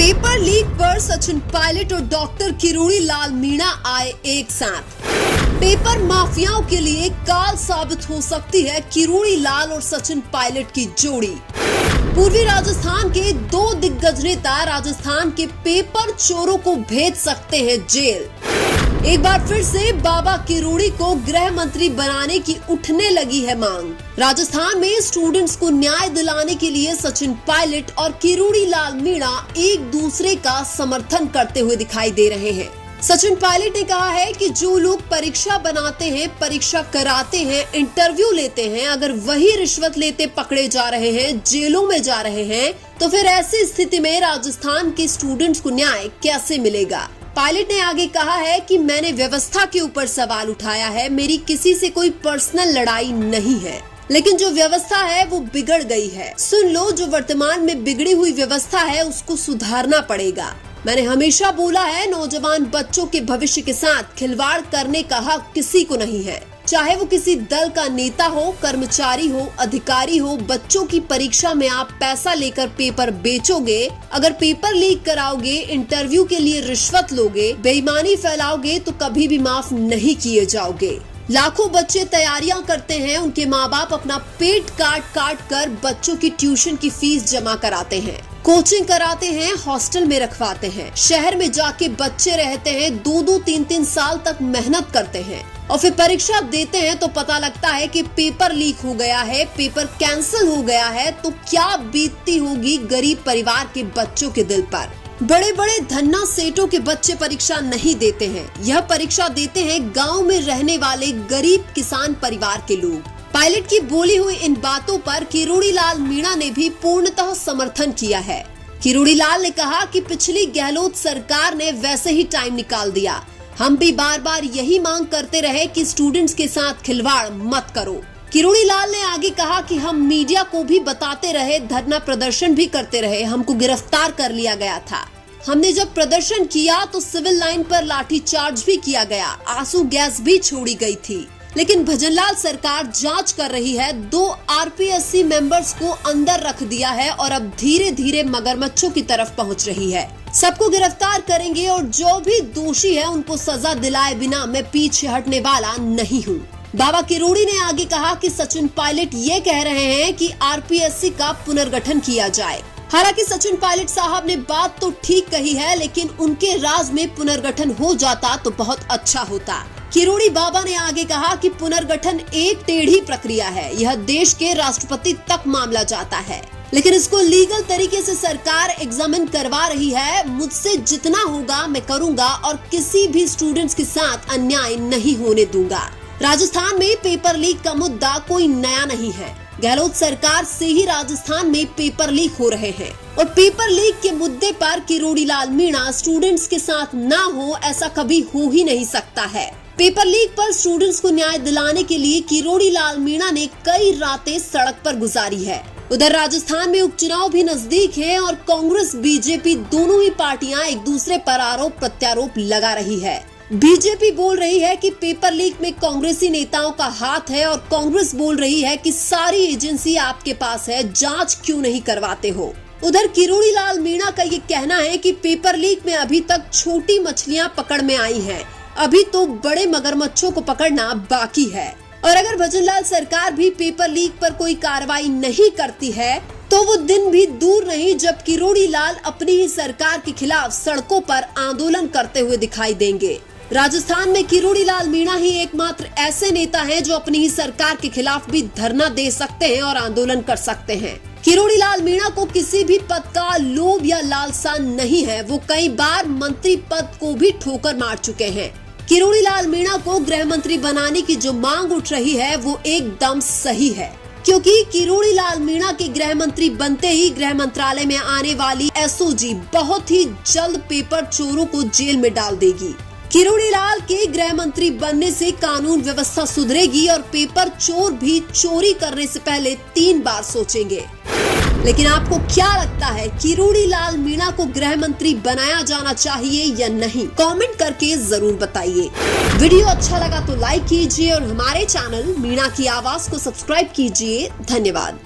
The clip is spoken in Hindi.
पेपर लीक पर सचिन पायलट और डॉक्टर किरोड़ी लाल मीणा आए एक साथ। पेपर माफियाओं के लिए काल साबित हो सकती है किरोड़ी लाल और सचिन पायलट की जोड़ी। पूर्वी राजस्थान के दो दिग्गज नेता राजस्थान के पेपर चोरों को भेज सकते हैं जेल। एक बार फिर से बाबा किरोड़ी को गृह मंत्री बनाने की उठने लगी है मांग। राजस्थान में स्टूडेंट्स को न्याय दिलाने के लिए सचिन पायलट और किरोड़ी लाल मीणा एक दूसरे का समर्थन करते हुए दिखाई दे रहे हैं। सचिन पायलट ने कहा है कि जो लोग परीक्षा बनाते हैं, परीक्षा कराते हैं, इंटरव्यू लेते हैं, अगर वही रिश्वत लेते पकड़े जा रहे हैं, जेलों में जा रहे हैं, तो फिर ऐसी स्थिति में राजस्थान के स्टूडेंट्स को न्याय कैसे मिलेगा। पायलट ने आगे कहा है कि मैंने व्यवस्था के ऊपर सवाल उठाया है, मेरी किसी से कोई पर्सनल लड़ाई नहीं है, लेकिन जो व्यवस्था है वो बिगड़ गई है। सुन लो, जो वर्तमान में बिगड़ी हुई व्यवस्था है उसको सुधारना पड़ेगा। मैंने हमेशा बोला है, नौजवान बच्चों के भविष्य के साथ खिलवाड़ करने का हक किसी को नहीं है, चाहे वो किसी दल का नेता हो, कर्मचारी हो, अधिकारी हो। बच्चों की परीक्षा में आप पैसा लेकर पेपर बेचोगे, अगर पेपर लीक कराओगे, इंटरव्यू के लिए रिश्वत लोगे, बेईमानी फैलाओगे तो कभी भी माफ नहीं किए जाओगे। लाखों बच्चे तैयारियां करते हैं, उनके माँ बाप अपना पेट काट कर बच्चों की ट्यूशन की फीस जमा कराते हैं, कोचिंग कराते हैं, हॉस्टल में रखवाते हैं, शहर में जाके बच्चे रहते हैं, 2-2, 3-3 साल तक मेहनत करते हैं और फिर परीक्षा देते हैं तो पता लगता है कि पेपर लीक हो गया है, पेपर कैंसिल हो गया है। तो क्या बीतती होगी गरीब परिवार के बच्चों के दिल पर। बड़े बड़े धन्ना सेठों के बच्चे परीक्षा नहीं देते हैं, यह परीक्षा देते हैं गांव में रहने वाले गरीब किसान परिवार के लोग। पायलट की बोली हुई इन बातों पर किरोड़ी लाल मीणा ने भी पूर्णतः समर्थन किया है। किरोड़ी लाल ने कहा कि पिछली गहलोत सरकार ने वैसे ही टाइम निकाल दिया, हम भी बार बार यही मांग करते रहे कि स्टूडेंट्स के साथ खिलवाड़ मत करो। किरोड़ी लाल ने आगे कहा कि हम मीडिया को भी बताते रहे, धरना प्रदर्शन भी करते रहे, हमको गिरफ्तार कर लिया गया था। हमने जब प्रदर्शन किया तो सिविल लाइन पर लाठी चार्ज भी किया गया, आंसू गैस भी छोड़ी गई थी, लेकिन भजनलाल सरकार जांच कर रही है। 2 आरपीएससी मेंबर्स को अंदर रख दिया है और अब धीरे धीरे मगरमच्छों की तरफ पहुंच रही है। सबको गिरफ्तार करेंगे और जो भी दोषी है उनको सजा दिलाए बिना मैं पीछे हटने वाला नहीं हूँ। बाबा किरोड़ी ने आगे कहा कि सचिन पायलट ये कह रहे हैं कि आरपीएससी का पुनर्गठन किया जाए। हालांकि सचिन पायलट साहब ने बात तो ठीक कही है, लेकिन उनके राज में पुनर्गठन हो जाता तो बहुत अच्छा होता। किरोड़ी बाबा ने आगे कहा कि पुनर्गठन एक टेढ़ी प्रक्रिया है, यह देश के राष्ट्रपति तक मामला जाता है, लेकिन इसको लीगल तरीके से सरकार एग्जामिन करवा रही है। मुझसे जितना होगा मैं करूंगा और किसी भी स्टूडेंट्स के साथ अन्याय नहीं होने दूंगा। राजस्थान में पेपर लीक का मुद्दा कोई नया नहीं है, गहलोत सरकार से ही राजस्थान में पेपर लीक हो रहे हैं और पेपर लीक के मुद्दे पर किरोड़ी लाल मीणा स्टूडेंट्स के साथ ना हो, ऐसा कभी हो ही नहीं सकता है। पेपर लीक पर स्टूडेंट्स को न्याय दिलाने के लिए किरोड़ी लाल मीणा ने कई रातें सड़क पर गुजारी है। उधर राजस्थान में उपचुनाव भी नजदीक है और कांग्रेस बीजेपी दोनों ही पार्टियां एक दूसरे पर आरोप प्रत्यारोप लगा रही है। बीजेपी बोल रही है कि पेपर लीक में कांग्रेसी नेताओं का हाथ है और कांग्रेस बोल रही है कि सारी एजेंसी आपके पास है, जांच क्यों नहीं करवाते हो। उधर किरोड़ी लाल मीणा का ये कहना है कि पेपर लीक में अभी तक छोटी मछलियां पकड़ में आई हैं, अभी तो बड़े मगरमच्छों को पकड़ना बाकी है। और अगर भजनलाल सरकार भी पेपर लीक पर कोई कार्रवाई नहीं करती है तो वो दिन भी दूर नहीं जब किरोड़ी लाल अपनी ही सरकार के खिलाफ सड़कों पर आंदोलन करते हुए दिखाई देंगे। राजस्थान में किरोड़ी लाल मीणा ही एकमात्र ऐसे नेता हैं जो अपनी ही सरकार के खिलाफ भी धरना दे सकते हैं और आंदोलन कर सकते हैं। किरोड़ी लाल मीणा को किसी भी पद का लोभ या लालसा नहीं है, वो कई बार मंत्री पद को भी ठोकर मार चुके हैं। किरोड़ी लाल मीणा को गृह मंत्री बनाने की जो मांग उठ रही है वो एकदम सही है, क्योंकि किरोड़ी लाल मीणा के गृह मंत्री बनते ही गृह मंत्रालय में आने वाली एसओजी बहुत ही जल्द पेपर चोरों को जेल में डाल देगी। किरोड़ी लाल के गृह मंत्री बनने से कानून व्यवस्था सुधरेगी और पेपर चोर भी चोरी करने से पहले 3 बार सोचेंगे। लेकिन आपको क्या लगता है, किरोड़ी लाल मीणा को गृह मंत्री बनाया जाना चाहिए या नहीं? कमेंट करके जरूर बताइए। वीडियो अच्छा लगा तो लाइक कीजिए और हमारे चैनल मीणा की आवाज को सब्सक्राइब कीजिए। धन्यवाद।